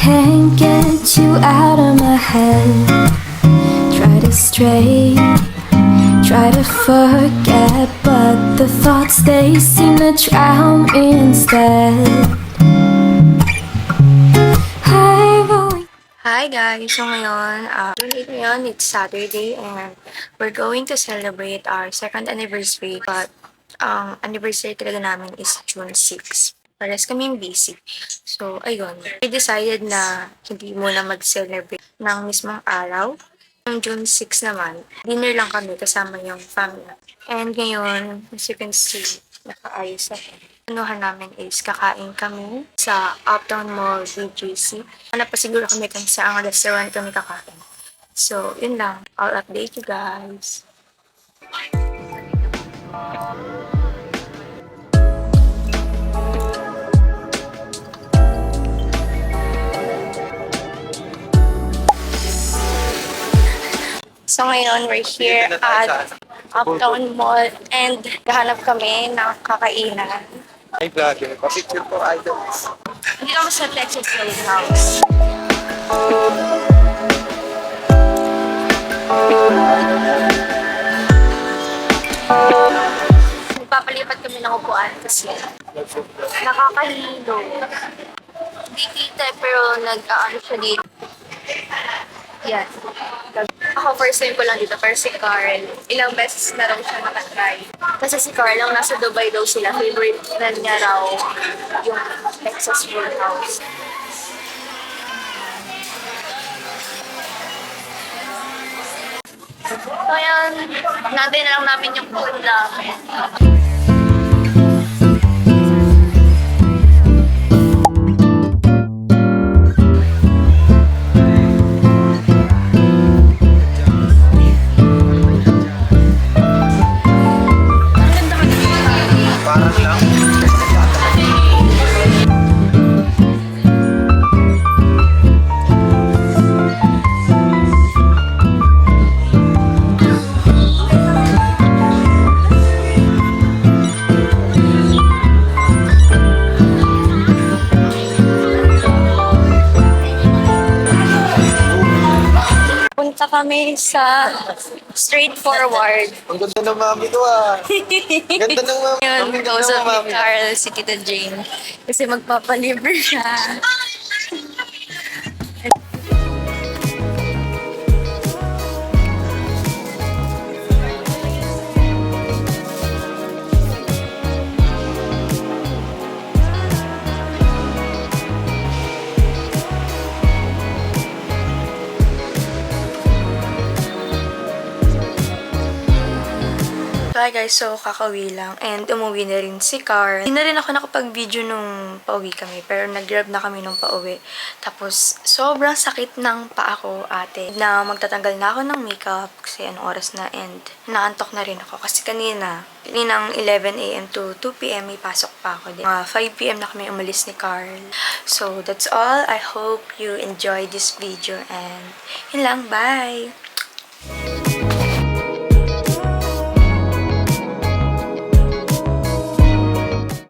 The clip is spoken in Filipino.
can't get you out of my head. Try to stray, try to forget, but the thoughts they seem to drown me instead. Hi guys! So ngayon, it's Saturday and we're going to celebrate our second anniversary, but ang anniversary talaga namin is June 6. Pares kaming busy. So, ayun. We decided na hindi muna mag-celebrate ng mismong araw. Yung June 6 naman, dinner lang kami kasama yung family. And ngayon, as you can see, nakaayos ako. Anuhan namin is kakain kami sa Uptown Mall, BGC. Hanap pa siguro kami kung saang restaurant kami kakain. So, yun lang. I'll update you guys. So ngayon, we're here at Uptown Mall and gahanap kami ng kakainan. Ay, vlogger. Pa-picture po, idols. Hindi kami sa Texas Roadhouse. Magpapalipat kami ng upuan kasi nakakahilo. Hindi kita pero nag-aano siya dito. Yan. Ako first time ko lang dito, pero si Carl, ilang beses na raw siya nakatry. Kasi si Carl, ang nasa Dubai daw sila, favorite na niya raw yung Texas Roadhouse. So yan, natin na lang namin yung food namin. Parang lang. Punta kami sa straightforward. Ang ganda ng mami ko ah. Ganda ng mami. Yun, Ang ganda kausap ng ni mami. Carl, si Tita Jane. Kasi magpapalibre siya. So hi guys, so kakauwi lang and umuwi na rin si Carl. Hindi na rin ako nakapag-video nung pauwi kami pero nag-grab na kami nung pauwi. Tapos sobrang sakit ng paa ko ate na magtatanggal na ako ng makeup kasi anong oras na and naantok na rin ako kasi kaninang 11 a.m. to 2 p.m. may pasok pa ako din. 5 p.m. na kami umalis ni Carl. So that's all. I hope you enjoy this video and yun lang. Bye!